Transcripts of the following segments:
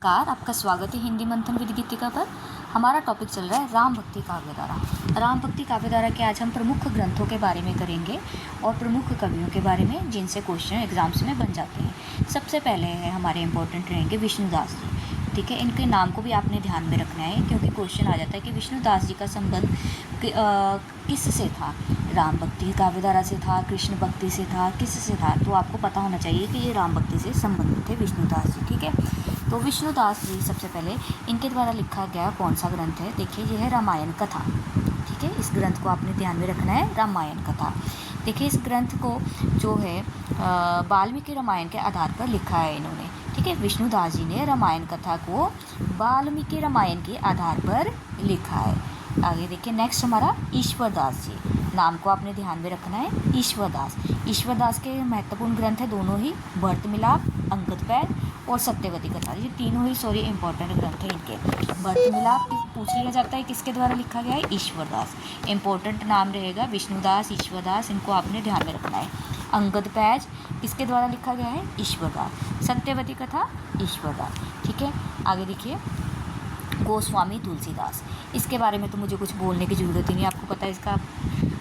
नमस्कार, आपका स्वागत है हिंदी मंथन विद गीतिका पर। हमारा टॉपिक चल रहा है राम भक्ति काव्यधारा। राम भक्ति काव्यधारा के आज हम प्रमुख ग्रंथों के बारे में करेंगे और प्रमुख कवियों के बारे में जिनसे क्वेश्चन एग्जाम्स में बन जाते हैं। सबसे पहले है हमारे इंपॉर्टेंट रहेंगे विष्णुदास जी। ठीक है, इनके नाम को भी आपने ध्यान में रखना है क्योंकि क्वेश्चन आ जाता है कि विष्णुदास जी का संबंध किससे था। राम भक्ति काव्यधारा से था, कृष्ण भक्ति से था, किससे था। तो आपको पता होना चाहिए कि ये राम भक्ति से संबंधित थे विष्णुदास जी। ठीक है, तो विष्णुदास जी सबसे पहले इनके द्वारा लिखा गया कौन सा ग्रंथ है, देखिए यह है रामायण कथा। ठीक है, इस ग्रंथ को आपने ध्यान में रखना है, रामायण कथा। देखिए इस ग्रंथ को जो है वाल्मीकि रामायण के आधार पर लिखा है इन्होंने। ठीक है, विष्णुदास जी ने रामायण कथा को वाल्मीकि रामायण के आधार पर लिखा है। आगे देखिए नेक्स्ट हमारा ईश्वरदास जी, नाम को आपने ध्यान में रखना है, ईश्वरदास। ईश्वरदास के महत्वपूर्ण ग्रंथ है दोनों ही, भरत मिलाप, अंगद पैर और सत्यवती कथा। ये तीनों ही इंपॉर्टेंट ग्रंथ है इनके। भरत मिलाप पूछ लिया जाता है किसके द्वारा लिखा गया है, ईश्वरदास। इंपॉर्टेंट नाम रहेगा विष्णुदास, ईश्वरदास, इनको आपने ध्यान में रखना है। अंगद पैज किसके द्वारा लिखा गया है, ईश्वरदास। सत्यवती कथा, ईश्वरदास। ठीक है, आगे देखिए गोस्वामी तुलसीदास। इसके बारे में तो मुझे कुछ बोलने की ज़रूरत ही नहीं, आपको पता है इसका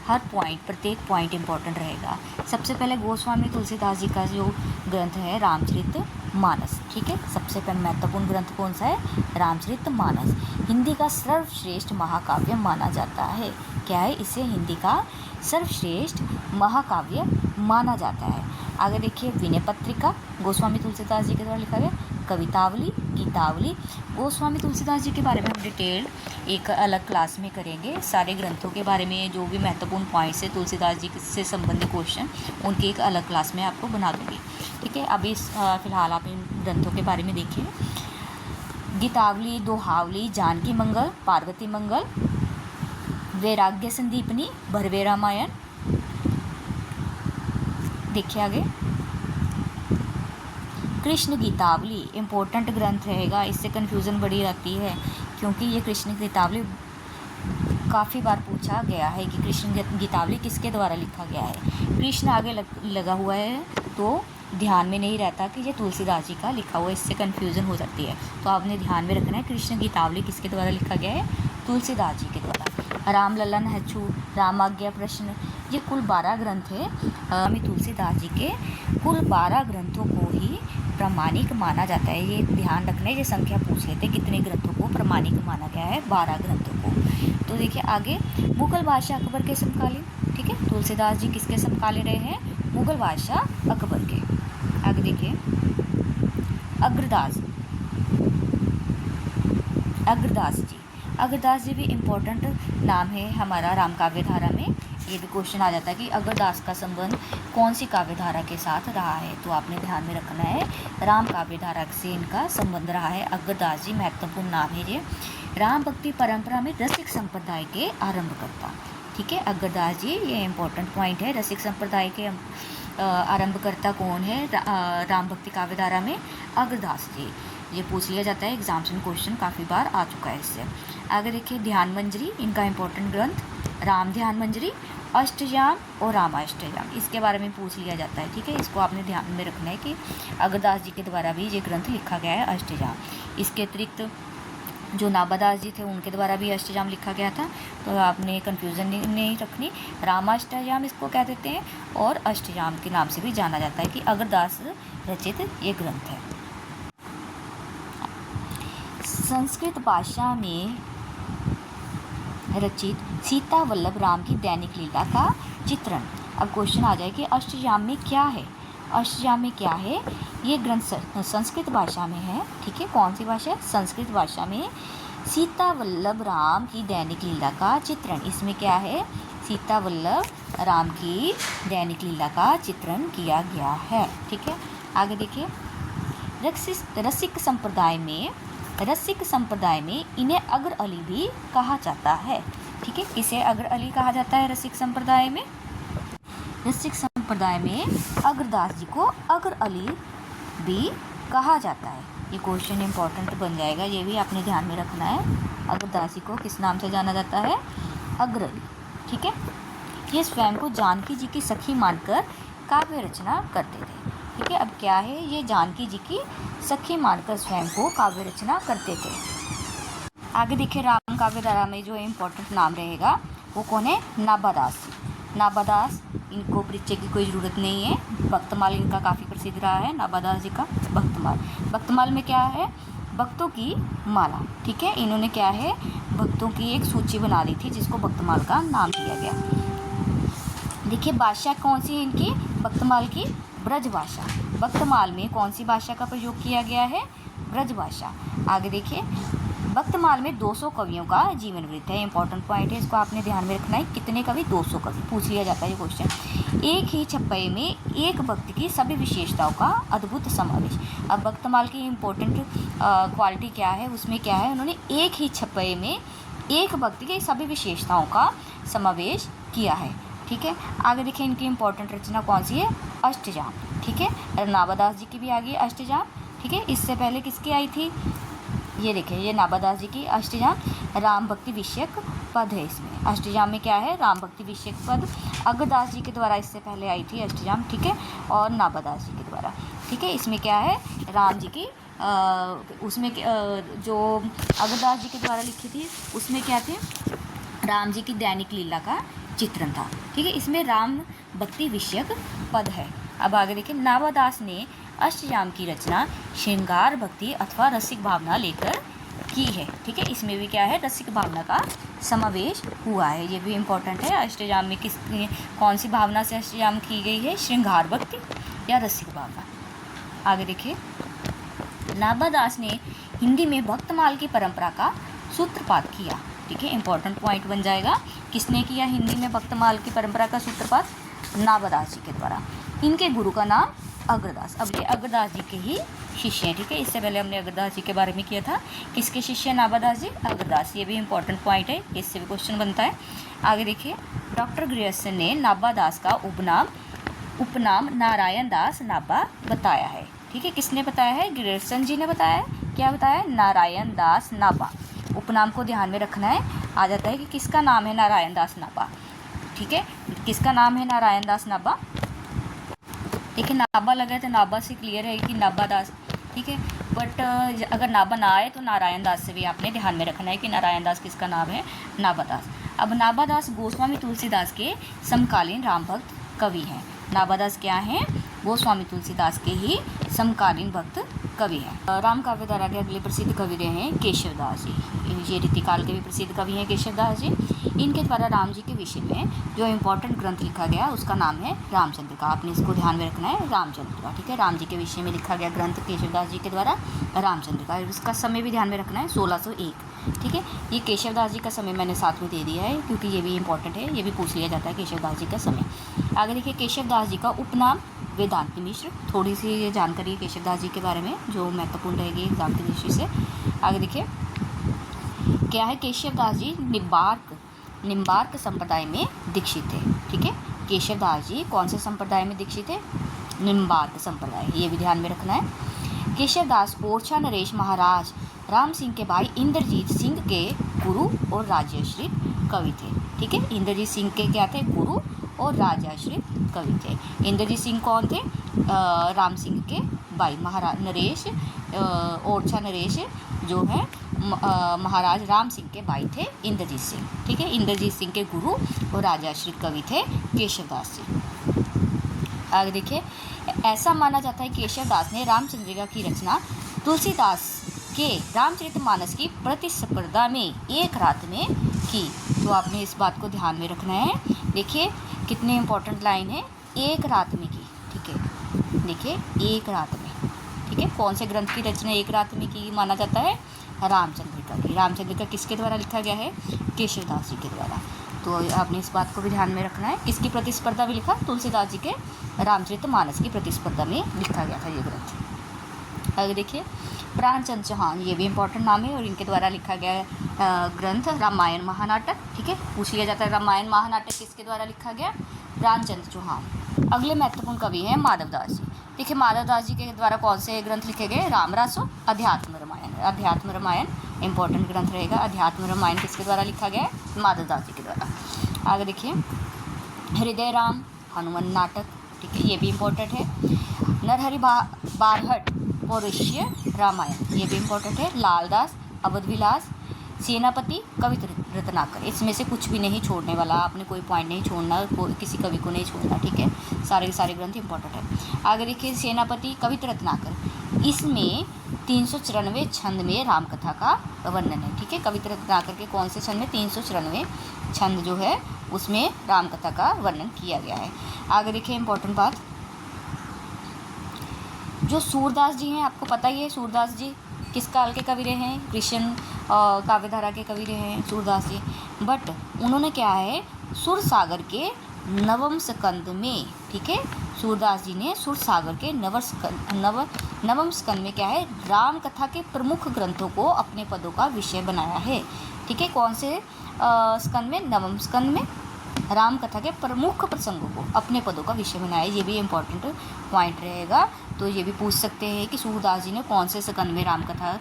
हर पॉइंट, प्रत्येक पॉइंट इंपॉर्टेंट रहेगा। सबसे पहले गोस्वामी तुलसीदास जी का जो ग्रंथ है रामचरितमानस। ठीक है, सबसे पहले महत्वपूर्ण ग्रंथ कौन सा है, रामचरितमानस। हिंदी का सर्वश्रेष्ठ महाकाव्य माना जाता है। क्या है, इसे हिंदी का सर्वश्रेष्ठ महाकाव्य माना जाता है। आगे देखिए विनय पत्रिका, गोस्वामी तुलसीदास जी के द्वारा लिखा गया। कवितावली, गीतावली। गोस्वामी तुलसीदास जी के बारे में हम डिटेल्ड एक अलग क्लास में करेंगे। सारे ग्रंथों के बारे में जो भी महत्वपूर्ण पॉइंट्स है तुलसीदास जी से संबंधित क्वेश्चन, उनकी एक अलग क्लास में आपको बना दूंगी। ठीक है, अभी फिलहाल आप इन ग्रंथों के बारे में देखिए। गीतावली, दोहावली, जानकी मंगल, पार्वती मंगल, वैराग्य संदीपनी, भरवे रामायण। देखिए आगे कृष्ण गीतावली, इम्पोर्टेंट ग्रंथ रहेगा। इससे कन्फ्यूज़न बड़ी आती है क्योंकि ये कृष्ण गीतावली काफ़ी बार पूछा गया है कि कृष्ण गीतावली किसके द्वारा लिखा गया है। कृष्ण आगे लगा हुआ है तो ध्यान में नहीं रहता कि ये तुलसीदास जी का लिखा हुआ है, इससे कन्फ्यूज़न हो सकती है। तो आपने ध्यान में रखना है कृष्ण गीतावली किसके द्वारा लिखा गया है, तुलसीदास जी के द्वारा। राम ललन हच्छू, रामाज्ञा प्रश्न, ये कुल 12 ग्रंथ है। तुलसीदास जी के कुल 12 ग्रंथों को ही प्रामाणिक माना जाता है। ये ध्यान रखना है, ये संख्या पूछ लेते कितने ग्रंथों को प्रामाणिक माना गया है, 12 ग्रंथों को। तो देखिए आगे मुगल बादशाह अकबर के समकालीन। ठीक है, तुलसीदास जी किसके समकालीन रहे हैं, मुगल बादशाह अकबर के। आगे देखिए अग्रदास जी। अग्रदास जी भी इम्पोर्टेंट नाम है हमारा राम काव्यधारा में। ये भी क्वेश्चन आ जाता है कि अग्रदास का संबंध कौन सी काव्यधारा के साथ रहा है, तो आपने ध्यान में रखना है राम काव्यधारा से इनका संबंध रहा है। अग्रदास जी महत्वपूर्ण नाम है ये। राम भक्ति परंपरा में रसिक संप्रदाय के आरंभकर्ता। ठीक है, अग्रदास जी, ये इंपॉर्टेंट पॉइंट है। रसिक संप्रदाय के आरंभकर्ता कौन है राम भक्ति काव्यधारा में, अग्रदास जी। ये पूछ लिया जाता है एग्जाम्स में, क्वेश्चन काफ़ी बार आ चुका है इससे। आगे देखिए ध्यान मंजरी, इनका इंपॉर्टेंट ग्रंथ राम ध्यान मंजरी, अष्टयाम और रामाष्टयाम, इसके बारे में पूछ लिया जाता है। ठीक है, इसको आपने ध्यान में रखना है कि अग्रदास जी के द्वारा भी ये ग्रंथ लिखा गया है, अष्टयाम। इसके अतिरिक्त जो नाभादास जी थे उनके द्वारा भी अष्टयाम लिखा गया था, तो आपने कन्फ्यूज़न नहीं रखनी। रामाष्टयाम इसको कह देते हैं और अष्टयाम के नाम से भी जाना जाता है कि अग्रदास रचित ये ग्रंथ है। संस्कृत भाषा में रचित सीता वल्लभ राम की दैनिक लीला का चित्रण। अब क्वेश्चन आ जाए कि अष्टयाम में क्या है, अष्टयाम में क्या है। ये ग्रंथ संस्कृत भाषा में है। ठीक है, कौन सी भाषा है, संस्कृत भाषा में सीता वल्लभ राम की दैनिक लीला का चित्रण। इसमें क्या है, सीता वल्लभ राम की दैनिक लीला का चित्रण किया गया है। ठीक है, आगे देखिए रसिक संप्रदाय में इन्हें अग्र अली भी कहा जाता है। ठीक है, इसे अग्र अली कहा जाता है रसिक संप्रदाय में। रसिक संप्रदाय में अग्रदास जी को अग्र अली भी कहा जाता है। ये क्वेश्चन इंपॉर्टेंट बन जाएगा, ये भी आपने ध्यान में रखना है। अग्रदास जी को किस नाम से जाना जाता है, अग्र अली। ठीक है, ये स्वयं को जानकी जी की सखी मानकर काव्य रचना करते थे। ठीक है। अब क्या है, ये जानकी जी की सखी मानकर स्वयं को काव्य रचना करते थे। आगे देखिए, राम काव्य धारा में जो इम्पोर्टेंट नाम रहेगा वो कौन है, नाभादास। नाभादास, इनको परिचय की कोई ज़रूरत नहीं है। भक्तमाल इनका काफ़ी प्रसिद्ध रहा है, नाभादास जी का भक्तमाल। भक्तमाल में क्या है, भक्तों की माला। ठीक है, इन्होंने क्या है, भक्तों की एक सूची बना दी थी जिसको भक्तमाल का नाम दिया गया। देखिए, भाषा कौन सी है इनकी, भक्तमाल की ब्रज भाषा। भक्तमाल में कौन सी भाषा का प्रयोग किया गया है, ब्रज भाषा। आगे देखिए, भक्तमाल में 200 कवियों का जीवन वृत्त है। इंपॉर्टेंट पॉइंट है, इसको आपने ध्यान में रखना है। कितने कवि, 200 कवि, पूछ लिया जाता है ये क्वेश्चन। एक ही छप्पे में एक भक्त की सभी विशेषताओं का अद्भुत समावेश। अब भक्तमाल की इम्पोर्टेंट क्वालिटी क्या है, उसमें क्या है, उन्होंने एक ही छप्पे में एक भक्त की सभी विशेषताओं का समावेश किया है। ठीक है, आगे देखिए, इनकी इम्पोर्टेंट रचना कौन सी है, अष्टजाम। ठीक है, नाभादास जी की भी आ गई अष्टजाम। ठीक है, इससे पहले किसकी आई थी, ये देखिए, ये नाभादास जी की अष्टजाम राम भक्ति विषयक पद है। इसमें अष्टजाम में क्या है, राम भक्ति विषयक पद। अग्रदास जी के द्वारा इससे पहले आई थी अष्टजाम। ठीक है, और नाभादास जी के द्वारा। ठीक है, इसमें क्या है, राम जी की उसमें जो अग्रदास जी के द्वारा लिखी थी उसमें क्या थे, राम जी की दैनिक लीला का चित्रण था। ठीक है, इसमें राम भक्ति विषयक पद है। अब आगे देखिए, नाभादास ने अष्टजाम की रचना श्रृंगार भक्ति अथवा रसिक भावना लेकर की है। ठीक है, इसमें भी क्या है, रसिक भावना का समावेश हुआ है। ये भी इम्पोर्टेंट है। अष्टजाम में कौन सी भावना से अष्टजाम की गई है, श्रृंगार भक्ति या रसिक भावना। आगे देखिए, नाभादास ने हिंदी में भक्तमाल की परंपरा का सूत्रपात किया। ठीक है, इंपॉर्टेंट पॉइंट बन जाएगा। किसने किया हिंदी में भक्तमाल की परंपरा का सूत्रपात, नाभादास जी के द्वारा। इनके गुरु का नाम अग्रदास। अब ये अग्रदास जी के ही शिष्य हैं। ठीक है, इससे पहले हमने अग्रदास जी के बारे में किया था। किसके शिष्य हैं नाभादास जी, अग्रदास। ये भी इंपॉर्टेंट पॉइंट है, इससे भी क्वेश्चन बनता है। आगे देखिए, डॉक्टर ग्रियर्सन ने नाभादास का उपनाम नारायण दास नाभा बताया है। ठीक है, किसने बताया है, ग्रियर्सन जी ने बताया है। क्या बताया है, नारायण दास नाभा। उपनाम को ध्यान में रखना है। आ जाता है कि किसका नाम है नारायण दास नाभा। ठीक है, किसका नाम है नारायण दास नाभा। देखिए, नाभा लगा है तो नाभा से क्लियर है कि नाभादास। ठीक है, बट अगर नाभा ना आए तो नारायण दास से भी आपने ध्यान में रखना है कि नारायण दास किसका नाम है, नाभादास। अब नाभादास गोस्वामी तुलसीदास के समकालीन राम भक्त कवि हैं। नाभादास क्या हैं, गोस्वामी तुलसीदास के ही समकालीन भक्त कवि हैं। राम काव्य धारा के अगले प्रसिद्ध कवि रहे हैं केशवदास जी। ये रीतिकाल के भी प्रसिद्ध कवि हैं केशवदास जी। इनके द्वारा राम जी के विषय में जो इम्पोर्टेंट ग्रंथ लिखा गया उसका नाम है रामचंद्र का। आपने इसको ध्यान में रखना है, रामचंद्र का। ठीक है, राम जी के विषय में लिखा गया ग्रंथ केशवदास जी के द्वारा रामचंद्र का। इसका समय भी ध्यान में रखना है, 1601। ठीक है, ये केशवदास जी का समय मैंने साथ में दे दिया है क्योंकि ये भी इंपॉर्टेंट है, ये भी पूछ लिया जाता है केशवदास जी का समय। आगे देखिए, केशवदास जी का उपनाम वेदांत मिश्र। थोड़ी सी जानकारी केशवदास जी के बारे में जो महत्वपूर्ण रहेगी एग्जाम की दृष्टि से। आगे देखिए, क्या है, केशवदास जी निम्बार्क संप्रदाय में दीक्षित थे। ठीक है, केशवदास जी कौन से संप्रदाय में दीक्षित है, निम्बार्क संप्रदाय, ये भी ध्यान में रखना है। केशवदास ओरछा नरेश महाराज राम सिंह के भाई इंद्रजीत सिंह के गुरु और राजाश्रित कवि थे। ठीक है, इंद्रजीत सिंह के क्या थे, गुरु और राजाश्रित कवि थे। इंद्रजीत सिंह कौन थे, राम सिंह के भाई। महाराज नरेश, ओरछा नरेश जो है महाराज राम सिंह के भाई थे इंद्रजीत सिंह। ठीक है, इंद्रजीत सिंह के गुरु और राजाश्रित कवि थे केशवदास जी। आगे देखिए, ऐसा माना जाता है केशवदास ने रामचंद्रिका की रचना तुलसीदास के रामचरितमानस की प्रतिस्पर्धा में एक रात में की। तो आपने इस बात को ध्यान में रखना है। देखिए, कितने इंपॉर्टेंट लाइन है, एक रात में की। ठीक है, देखिए, एक रात में। ठीक है, कौन से ग्रंथ की रचना एक रात में की माना जाता है, रामचंद्रिका की। रामचंद्रिका किसके द्वारा लिखा गया है, केशवदास जी के द्वारा। तो आपने इस बात को भी ध्यान में रखना है। किसकी प्रतिस्पर्धा में लिखा, तुलसीदास जी के रामचरितमानस की प्रतिस्पर्धा में लिखा गया था ये ग्रंथ। आगे देखिए, प्राणचंद चौहान, ये भी इंपॉर्टेंट नाम है और इनके द्वारा लिखा गया ग्रंथ रामायण महानाटक। ठीक है, पूछ लिया जाता है रामायण महानाटक किसके द्वारा लिखा गया, प्राणचंद चौहान। अगले महत्वपूर्ण कवि हैं माधवदास जी। देखिए, माधवदास जी के द्वारा कौन से ग्रंथ लिखे गए, रामरासो, अध्यात्म रामायण। अध्यात्म रामायण इंपॉर्टेंट ग्रंथ रहेगा। अध्यात्म रामायण किसके द्वारा लिखा गया है, माधवदास जी के द्वारा। आगे देखिए, हृदय राम हनुमान नाटक। ठीक है, ये भी इंपॉर्टेंट है। नरहरि बारहट पौरुष्य रामायण, ये भी इम्पोर्टेंट है। लालदास अवधविलास, सेनापति कवि रत्नाकर, इसमें से कुछ भी नहीं छोड़ने वाला, आपने कोई पॉइंट नहीं छोड़ना, किसी कवि को नहीं छोड़ना, ठीक है। सारे के सारे ग्रंथ इंपॉर्टेंट है। आगे देखिए सेनापति कवि रत्नाकर, इसमें 394 छंद में रामकथा का वर्णन है, ठीक है। कवि रत्नाकर के कौन से छंद में? 394 छंद जो है उसमें रामकथा का वर्णन किया गया है। आगे देखिए इंपॉर्टेंट बात, जो सूरदास जी हैं, आपको पता ही है सूरदास जी किस काल के कवि रहे हैं? कृष्ण काव्यधारा के कवि रहे हैं सूरदास जी। बट उन्होंने क्या है, सुरसागर के नवम स्कंद में, ठीक है, सूरदास जी ने सुरसागर के नवम स्कंद में क्या है, राम कथा के प्रमुख ग्रंथों को अपने पदों का विषय बनाया है, ठीक है। कौन से स्कंद में? नवम स्कंद में राम कथा के प्रमुख प्रसंगों को अपने पदों का विषय बनाया। ये भी इम्पोर्टेंट पॉइंट रहेगा, तो ये भी पूछ सकते हैं कि सूरदास जी ने कौन से स्कंद में राम कथा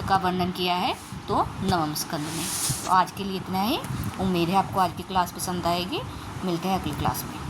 का वर्णन किया है, तो नवम स्कंद में। तो आज के लिए इतना ही। उम्मीद है आपको आज की क्लास पसंद आएगी। मिलते हैं अगली क्लास में।